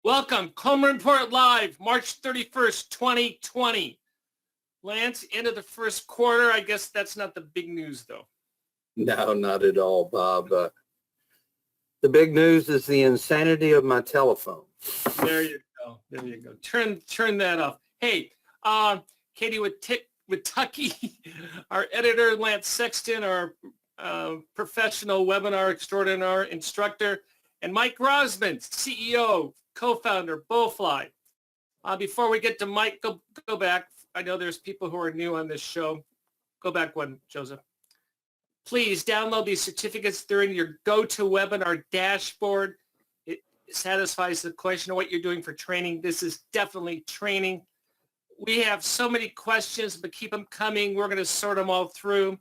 Welcome, Coleman Report Live, March 31st, 2020. Lance, end of the first quarter. I guess that's not the big news, though. No, not at all, Bob. The big news is the insanity of my telephone. There you go. There you go. Turn that off. Hey, Katie with Tucky, our editor, Lance Sexton, our professional webinar extraordinaire instructor, and Mike Rosman, CEO, co-founder, Bowfly. Before we get to Mike, go back. I know there's people who are new on this show. Go back one, Joseph. Please download these certificates. They're in your GoToWebinar dashboard. It satisfies the question of what you're doing for training. This is definitely training. We have so many questions, but keep them coming. We're going to sort them all through.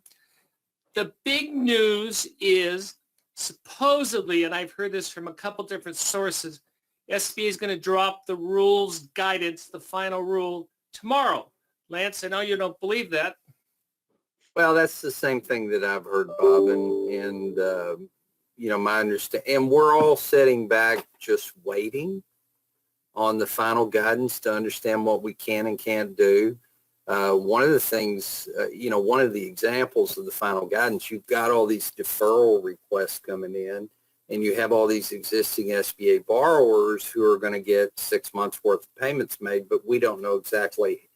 The big news is supposedly, and I've heard this from a couple different sources, SBA is going to drop the rules guidance, the final rule, tomorrow. Lance, I know you don't believe that. Well, that's the same thing that I've heard, Bob, and my understanding. And we're all sitting back just waiting on the final guidance to understand what we can and can't do. One of the things, one of the examples of the final guidance, you've got all these deferral requests coming in, and you have all these existing SBA borrowers who are going to get 6 months worth of payments made, but we don't know exactly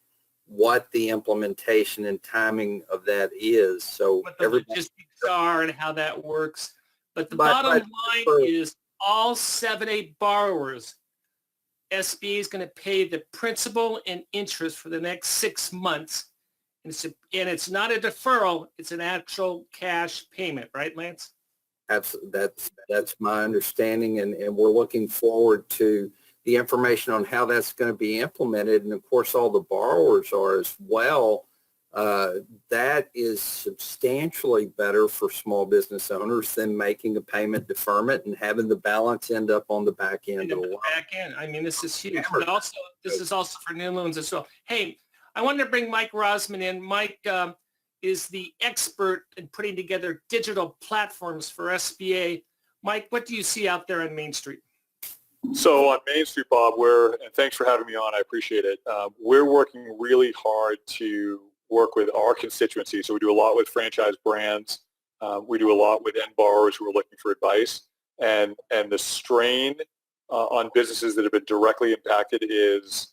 what the implementation and timing of that is. So what the logistics are and how that works. But the bottom line is all 7A borrowers, SBA is going to pay the principal and interest for the next 6 months. And it's not a deferral. It's an actual cash payment. Right, Lance? Absolutely. That's my understanding. And we're looking forward to the information on how that's going to be implemented. And of course, all the borrowers are as well. That is substantially better for small business owners than making a payment deferment and having the balance end up on the back end of the loan. Back end. I mean, this is huge. But also, this is also for new loans as well. Hey, I wanted to bring Mike Rosman in. Mike is the expert in putting together digital platforms for SBA. Mike, what do you see out there on Main Street? So on Main Street, Bob, and thanks for having me on. I appreciate it. We're working really hard to work with our constituency. So we do a lot with franchise brands. We do a lot with end borrowers who are looking for advice. And the strain on businesses that have been directly impacted is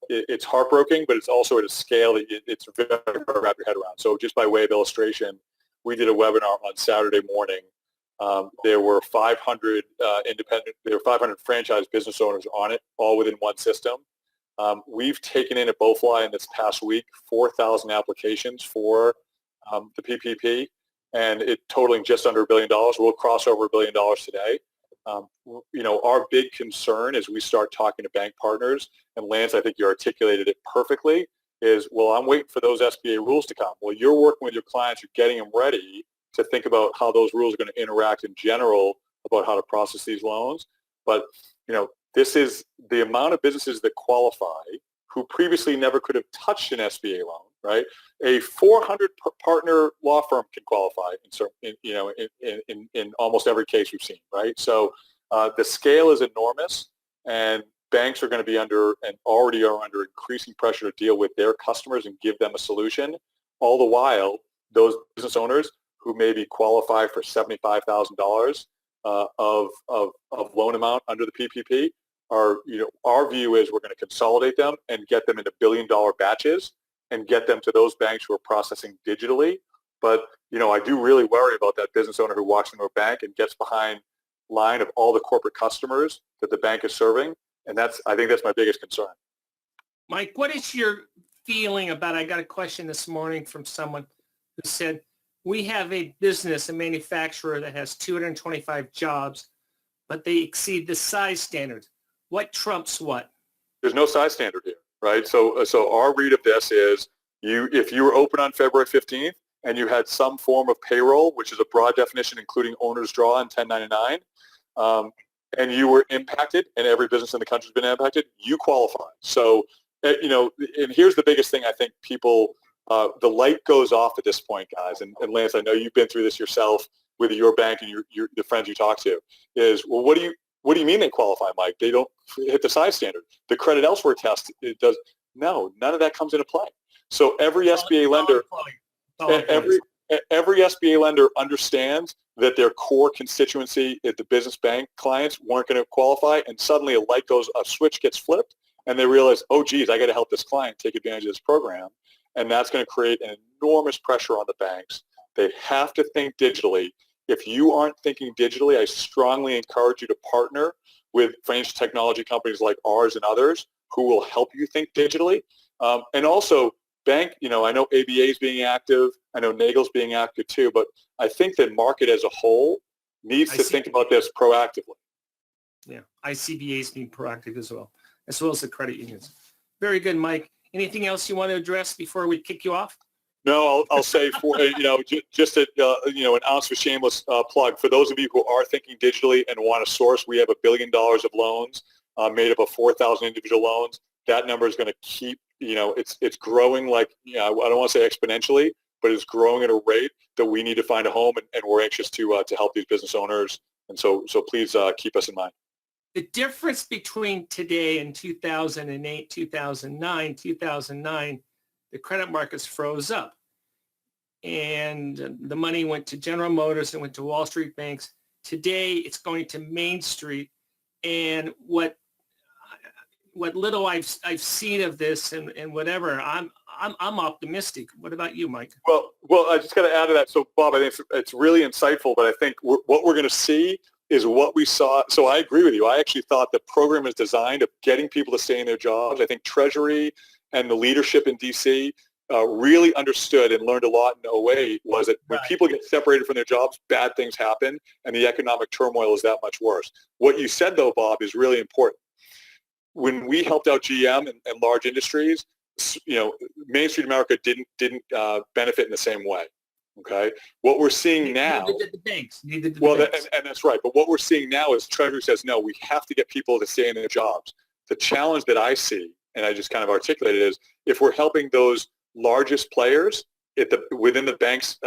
it's heartbreaking, but it's also at a scale that it's very hard to wrap your head around. So just by way of illustration, we did a webinar on Saturday morning. There were 500 franchise business owners on it, all within one system. We've taken in at Bowfly in this past week 4,000 applications for the PPP, and it totaling just under $1 billion. We'll cross over $1 billion today. Our big concern as we start talking to bank partners, and Lance, I think you articulated it perfectly, is, well, I'm waiting for those SBA rules to come. Well, you're working with your clients, you're getting them ready to think about how those rules are going to interact in general about how to process these loans. But, this is the amount of businesses that qualify who previously never could have touched an SBA loan, right? A 400 partner law firm can qualify in almost every case we've seen, right? So the scale is enormous, and banks are going to be under and already are under increasing pressure to deal with their customers and give them a solution. All the while, those business owners who maybe qualify for $75,000 of loan amount under the PPP are, our view is we're going to consolidate them and get them into billion-dollar batches and get them to those banks who are processing digitally. But, I do really worry about that business owner who walks into a bank and gets behind line of all the corporate customers that the bank is serving. And I think that's my biggest concern. Mike, what is your feeling about, I got a question this morning from someone who said, we have a business, a manufacturer that has 225 jobs, but they exceed the size standards. What trumps what? There's no size standard here, right? So our read of this is if you were open on February 15th and you had some form of payroll, which is a broad definition including owner's draw and 1099, and you were impacted, and every business in the country has been impacted, you qualify. So, and here's the biggest thing I think people, the light goes off at this point, guys. And Lance, I know you've been through this yourself with your bank and the friends you talk to, is, well, What do you mean they qualify, Mike? They don't hit the size standard. The credit elsewhere test, it does. No, none of that comes into play. So every SBA lender, every SBA lender understands that their core constituency, if the business bank clients weren't going to qualify, and suddenly a switch gets flipped, and they realize, oh, geez, I got to help this client take advantage of this program, and that's going to create an enormous pressure on the banks. They have to think digitally. If you aren't thinking digitally, I strongly encourage you to partner with financial technology companies like ours and others who will help you think digitally. And also, bank, I know ABA is being active. I know Nagel's being active too, but I think that market as a whole needs to think about this proactively. Yeah, ICBA is being proactive as well as the credit unions. Very good, Mike. Anything else you want to address before we kick you off? No, I'll say for just an ounce of shameless plug for those of you who are thinking digitally and want to source. We have $1 billion of loans made up of 4,000 individual loans. That number is going to keep. It's growing like I don't want to say exponentially, but it's growing at a rate that we need to find a home, and we're anxious to help these business owners. And so please keep us in mind. The difference between today and 2008, 2009, the credit markets froze up. And the money went to General Motors and went to Wall Street banks. Today, it's going to Main Street. And what little I've seen of this and whatever, I'm optimistic. What about you, Mike? Well, I just got to add to that. So, Bob, I think it's really insightful, but I think what we're going to see is what we saw. So I agree with you. I actually thought the program is designed of getting people to stay in their jobs. I think Treasury and the leadership in D.C. Really understood and learned a lot in 2008 was that when people get separated from their jobs, bad things happen, and the economic turmoil is that much worse. What you said, though, Bob, is really important. When we helped out GM and large industries, Main Street America didn't benefit in the same way. Okay, what we're seeing now. Neither did the banks. And that's right. But what we're seeing now is Treasury says, no, we have to get people to stay in their jobs. The challenge that I see, and I just kind of articulated, is if we're helping those largest players within the bank's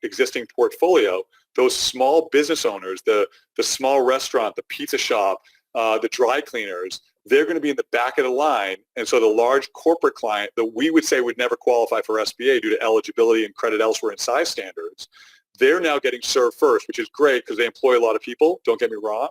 existing portfolio, those small business owners, the small restaurant, the pizza shop, the dry cleaners, they're going to be in the back of the line. And so the large corporate client that we would say would never qualify for SBA due to eligibility and credit elsewhere and size standards, they're now getting served first, which is great because they employ a lot of people, don't get me wrong.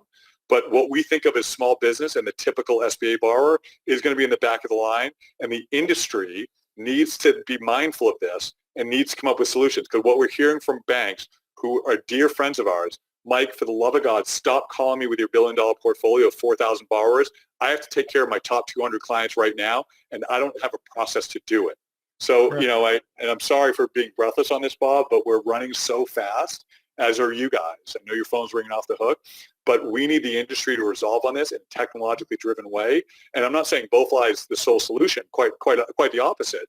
But what we think of as small business and the typical SBA borrower is going to be in the back of the line. And the industry needs to be mindful of this and needs to come up with solutions. Because what we're hearing from banks who are dear friends of ours, Mike, for the love of God, stop calling me with your $1 billion portfolio of 4,000 borrowers. I have to take care of my top 200 clients right now, and I don't have a process to do it. So, right. And I'm sorry for being breathless on this, Bob, but we're running so fast, as are you guys. I know your phone's ringing off the hook, but we need the industry to resolve on this in a technologically driven way. And I'm not saying BoeFly is the sole solution, quite the opposite.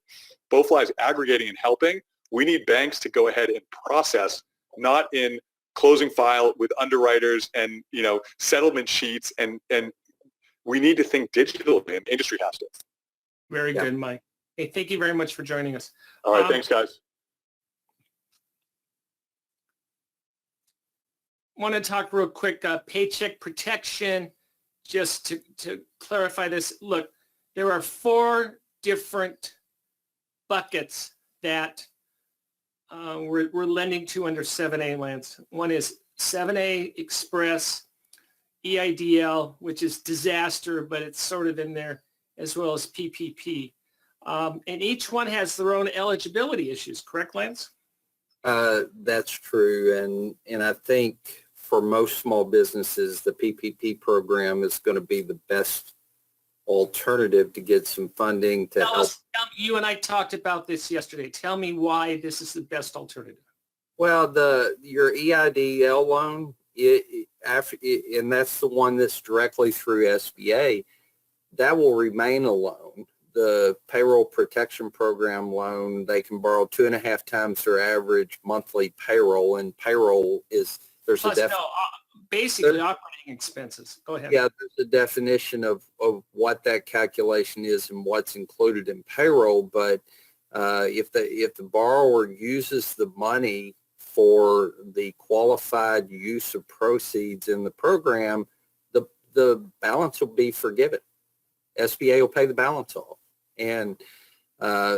BoeFly is aggregating and helping. We need banks to go ahead and process, not in closing file with underwriters and settlement sheets, and we need to think digitally, and the industry has to. Very good, Mike. Hey, thank you very much for joining us. All right, thanks, guys. Want to talk real quick, paycheck protection, just to clarify this. Look, there are 4 different buckets that we're lending to under 7A, Lance. One is 7A Express, EIDL, which is disaster, but it's sort of in there, as well as PPP. And each one has their own eligibility issues, correct, Lance? That's true. And I think for most small businesses, the PPP program is going to be the best alternative to get some funding to help. You and I talked about this yesterday. Tell me why this is the best alternative. Well, your EIDL loan, and that's the one that's directly through SBA, that will remain a loan. The payroll protection program loan, they can borrow 2.5 times their average monthly payroll, and payroll is basically operating expenses. Go ahead. Yeah, there's a definition of what that calculation is and what's included in payroll. But if the borrower uses the money for the qualified use of proceeds in the program, the balance will be forgiven. SBA will pay the balance off. And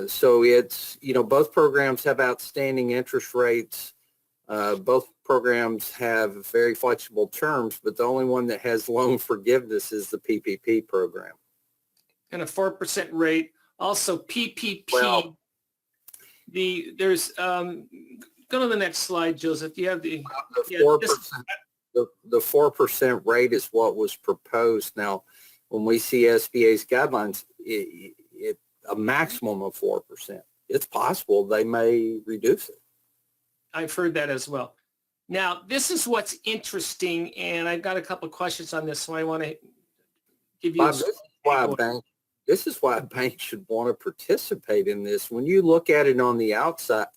so it's, both programs have outstanding interest rates. Both programs have very flexible terms, but the only one that has loan forgiveness is the PPP program. And a 4% rate. Also PPP. Well, there's go to the next slide, Joseph. You have the 4%. The 4% rate is what was proposed. Now, when we see SBA's guidelines, a maximum of 4%. It's possible they may reduce it. I've heard that as well. Now, this is what's interesting, and I've got a couple of questions on this, so I want to give you Bob, this is why a bank should want to participate in this. When you look at it on the outset,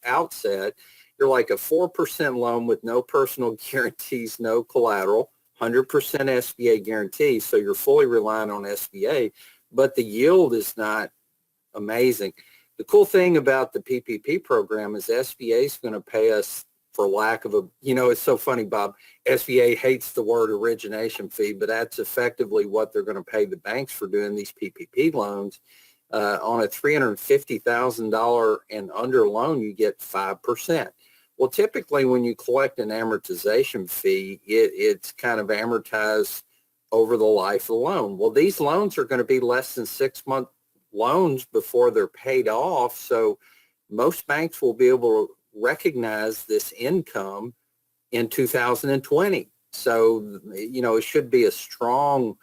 you're like a 4% loan with no personal guarantees, no collateral, 100% SBA guarantee, so you're fully reliant on SBA, but the yield is not amazing. The cool thing about the PPP program is SBA is going to pay us, for lack of it's so funny, Bob, SBA hates the word origination fee, but that's effectively what they're going to pay the banks for doing these PPP loans. On a $350,000 and under loan, you get 5%. Well, typically when you collect an amortization fee, it's kind of amortized over the life of the loan. Well, these loans are going to be less than 6-month loans before they're paid off. So most banks will be able to recognize this income in 2020. So, it should be a strong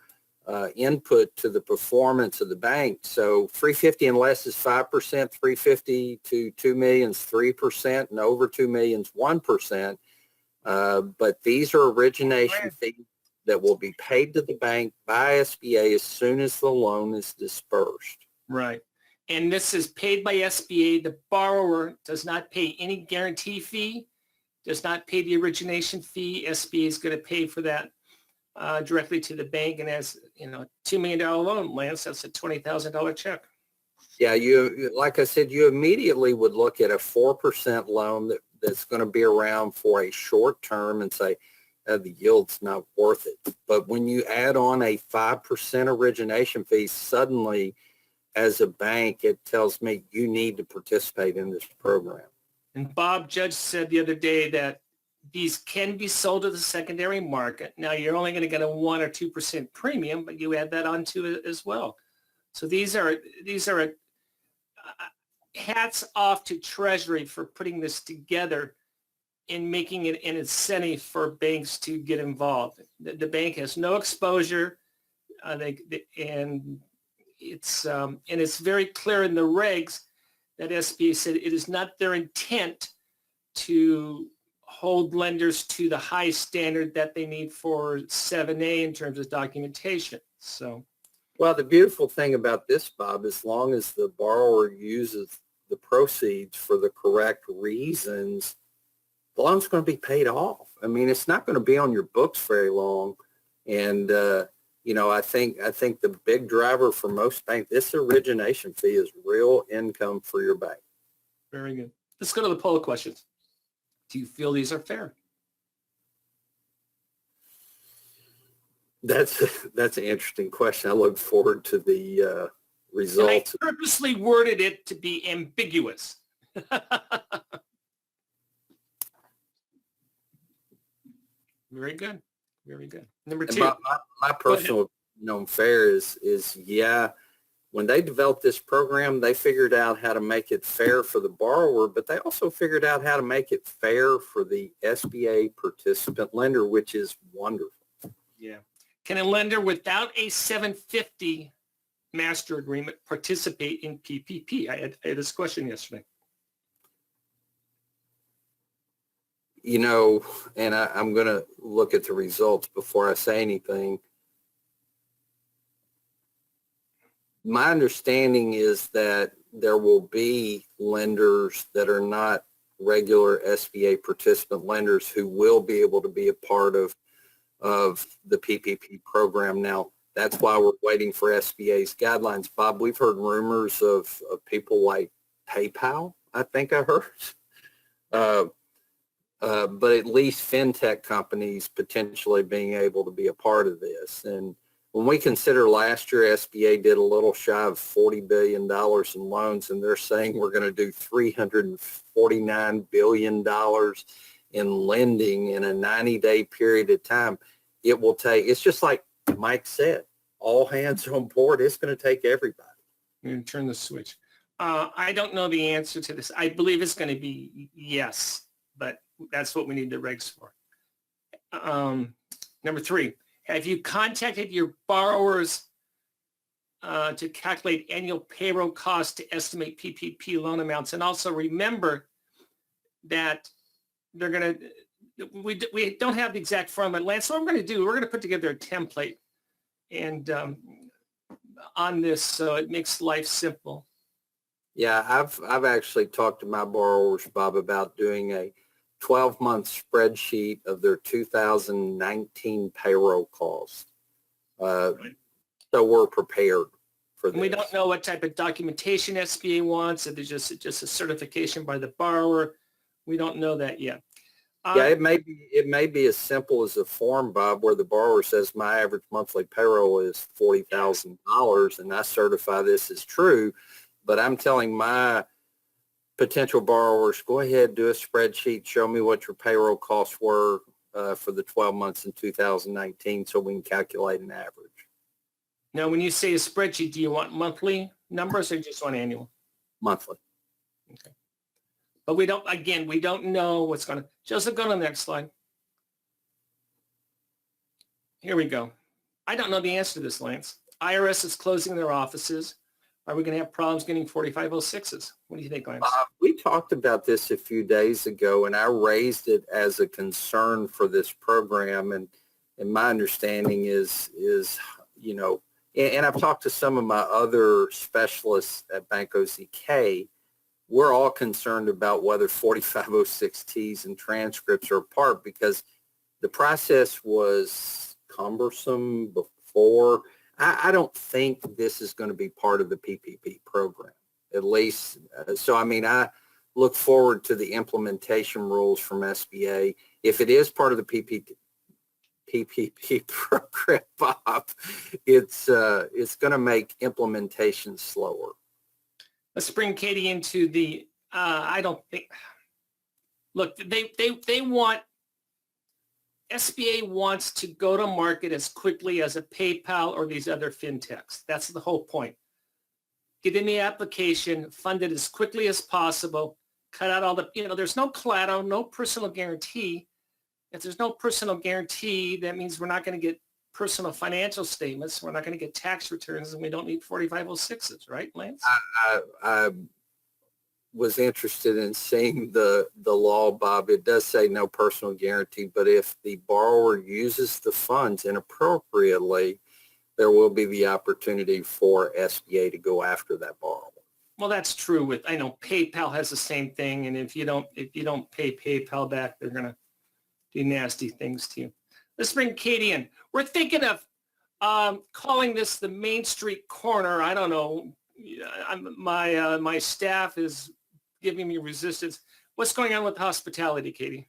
input to the performance of the bank. So 350 and less is 5%, 350 to 2 million is 3%, and over 2 million is 1%. But these are origination fees that will be paid to the bank by SBA as soon as the loan is dispersed. Right. And this is paid by SBA. The borrower does not pay any guarantee fee, does not pay the origination fee. SBA is going to pay for that directly to the bank. And as $2 million loan, Lance, that's a $20,000 check. Yeah, like I said, you immediately would look at a 4% loan that's going to be around for a short term and say, the yield's not worth it. But when you add on a 5% origination fee, suddenly, as a bank, it tells me you need to participate in this program. And Bob Judge said the other day that these can be sold to the secondary market. Now, you're only going to get a 1 or 2% premium, but you add that onto it as well. So these are hats off to Treasury for putting this together and making it an incentive for banks to get involved. The bank has no exposure, and it's very clear in the regs that SBA said it is not their intent to hold lenders to the high standard that they need for 7A in terms of documentation. So, well, the beautiful thing about this, Bob, as long as the borrower uses the proceeds for the correct reasons, the loan's going to be paid off. I mean, it's not going to be on your books very long. And, I think the big driver for most banks, this origination fee is real income for your bank. Very good. Let's go to the poll questions. Do you feel these are fair? That's an interesting question. I look forward to the results. And I purposely worded it to be ambiguous. Very good. Very good. Number two. My personal fair is when they developed this program, they figured out how to make it fair for the borrower, but they also figured out how to make it fair for the SBA participant lender, which is wonderful. Yeah. Can a lender without a 750 master agreement participate in PPP? I had this question yesterday. And I'm going to look at the results before I say anything. My understanding is that there will be lenders that are not regular SBA participant lenders who will be able to be a part of the PPP program. Now, that's why we're waiting for SBA's guidelines. Bob, we've heard rumors of people like PayPal, I think I heard. But at least fintech companies potentially being able to be a part of this. And when we consider last year, SBA did a little shy of $40 billion in loans, and they're saying we're going to do $349 billion in lending in a 90-day period of time. It will take, it's just like Mike said, all hands on board. It's going to take everybody. I'm going to turn the switch. I don't know the answer to this. I believe it's going to be yes, but that's what we need the regs for. Number 3, have you contacted your borrowers to calculate annual payroll costs to estimate PPP loan amounts? And also remember that they're going to, we don't have the exact format. Lance, so what we're going to do, we're going to put together a template and on this so it makes life simple. Yeah, I've actually talked to my borrowers, Bob, about doing a 12-month spreadsheet of their 2019 payroll costs. So we're prepared for this. And we don't know what type of documentation SBA wants. If it's just a certification by the borrower. We don't know that yet. Yeah, it may be as simple as a form, Bob, where the borrower says my average monthly payroll is $40,000, and I certify this is true. But I'm telling my potential borrowers, go ahead, do a spreadsheet, show me what your payroll costs were for the 12 months in 2019 so we can calculate an average. Now, when you say a spreadsheet, do you want monthly numbers or just want annual? Monthly. Okay. But we don't know what's going to, Joseph, go to the next slide. Here we go. I don't know the answer to this, Lance. IRS is closing their offices. Are we going to have problems getting 4506s? What do you think, Lance? We talked about this a few days ago, and I raised it as a concern for this program. And my understanding is, you know, and I've talked to some of my other specialists at Bank OZK. We're all concerned about whether 4506Ts and transcripts are apart because the process was cumbersome before. I don't think this is going to be part of the PPP program, at least. So, I mean, I look forward to the implementation rules from SBA. If it is part of the PPP program, Bob, it's going to make implementation slower. Let's bring Katie into the, I don't think, look, they want, SBA wants to go to market as quickly as a PayPal or these other fintechs. That's the whole point. Get in the application, fund it as quickly as possible, cut out all the, there's no collateral, no personal guarantee. If there's no personal guarantee, that means we're not going to get personal financial statements. We're not going to get tax returns, and we don't need 4506s, right, Lance? I was interested in seeing the law, Bob. It does say no personal guarantee, but if the borrower uses the funds inappropriately, there will be the opportunity for SBA to go after that borrower. Well, that's true with, I know PayPal has the same thing, and if you don't pay PayPal back, they're going to do nasty things to you. Let's bring Katie in. We're thinking of calling this the Main Street Corner. I don't know. My staff is giving me resistance. What's going on with hospitality, Katie?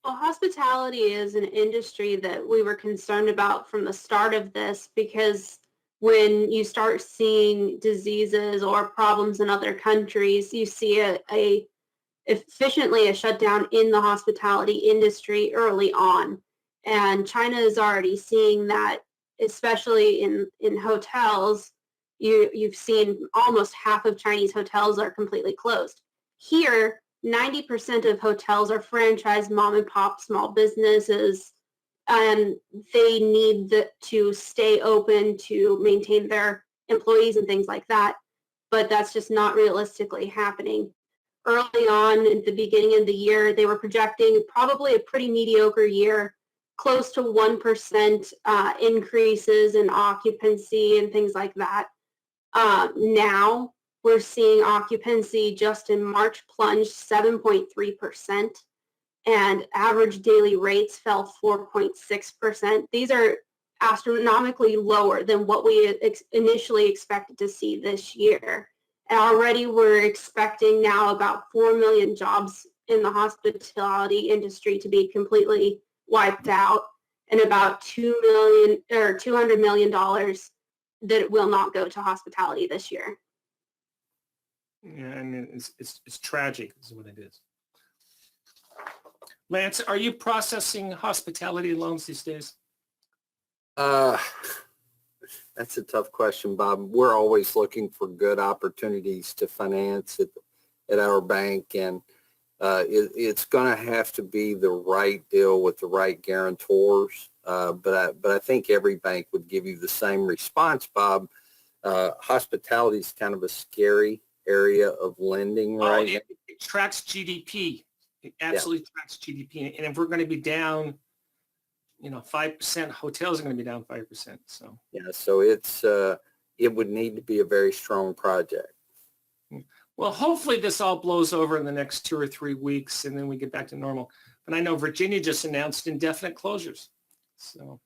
Well, hospitality is an industry that we were concerned about from the start of this because when you start seeing diseases or problems in other countries, you see efficiently a shutdown in the hospitality industry early on. And China is already seeing that, especially in hotels. You've seen almost half of Chinese hotels are completely closed. Here, 90% of hotels are franchised mom and pop small businesses, and they need to stay open to maintain their employees and things like that. But that's just not realistically happening. Early on, at the beginning of the year, they were projecting probably a pretty mediocre year, close to 1% increases in occupancy and things like that. Now we're seeing occupancy just in March plunge 7.3%, and average daily rates fell 4.6%. These are astronomically lower than what we initially expected to see this year. And already we're expecting now about 4 million jobs in the hospitality industry to be completely wiped out. and about $200 million that will not go to hospitality this year. Yeah, I mean, it's tragic is what it is. Lance, are you processing hospitality loans these days? That's a tough question, Bob. We're always looking for good opportunities to finance at our bank, and it's going to have to be the right deal with the right guarantors. But I think every bank would give you the same response, Bob. Hospitality is kind of a scary area of lending right now. It tracks GDP. It absolutely tracks GDP. And if we're going to be down, 5%, hotels are going to be down 5%. So yeah, so it would need to be a very strong project. Well, hopefully this all blows over in the next 2 or 3 weeks, and then we get back to normal. But I know Virginia just announced indefinite closures. So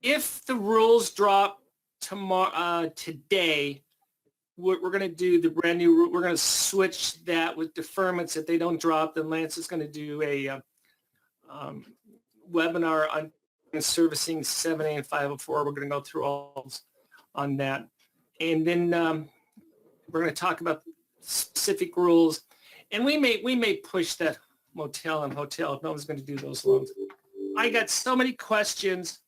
if the rules drop today, what we're going to do, the brand new rule, we're going to switch that with deferments. If they don't drop, then Lance is going to do a webinar on servicing 7A and 504. We're going to go through all on that. And then we're going to talk about specific rules. And we may push that motel and hotel if no one's going to do those loans. I got so many questions,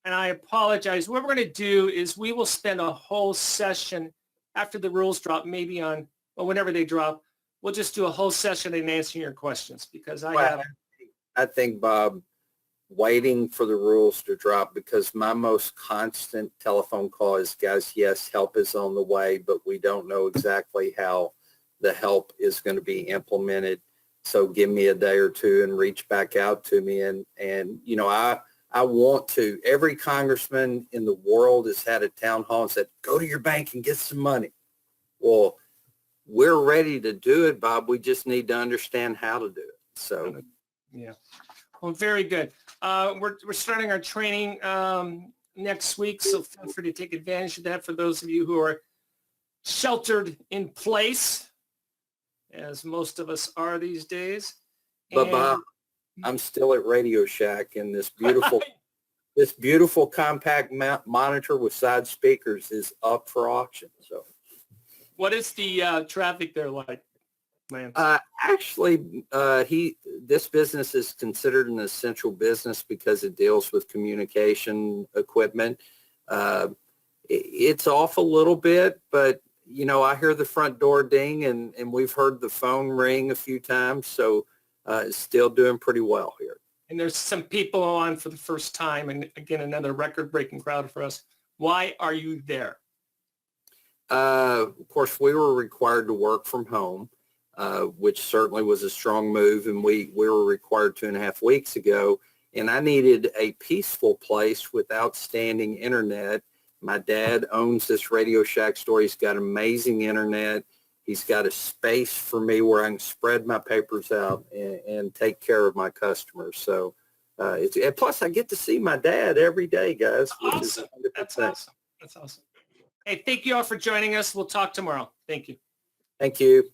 and I apologize. What we're going to do is we will spend a whole session after the rules drop, maybe on, or whenever they drop. We'll just do a whole session and answering your questions because I think, Bob, waiting for the rules to drop, because my most constant telephone call is, guys, yes, help is on the way, but we don't know exactly how the help is going to be implemented. So give me a day or two and reach back out to me. And I want to. Every congressman in the world has had a town hall and said, go to your bank and get some money. Well, we're ready to do it, Bob. We just need to understand how to do it. So, yeah. Well, very good. We're starting our training next week, so feel free to take advantage of that for those of you who are sheltered in place, as most of us are these days. But Bob, I'm still at Radio Shack, and this beautiful compact monitor with side speakers is up for auction. So, what is the traffic there like, Lance? Actually, this business is considered an essential business because it deals with communication equipment. It's off a little bit, but I hear the front door ding, and we've heard the phone ring a few times. So it's still doing pretty well here. And there's some people on for the first time, and again, another record-breaking crowd for us. Why are you there? Of course, we were required to work from home, which certainly was a strong move, and we were required 2.5 weeks ago, and I needed a peaceful place with outstanding internet. My dad owns this Radio Shack store. He's got amazing internet. He's got a space for me where I can spread my papers out and take care of my customers. So plus I get to see my dad every day, guys. Which is That's awesome. That's awesome. Hey, thank you all for joining us. We'll talk tomorrow. Thank you. Thank you.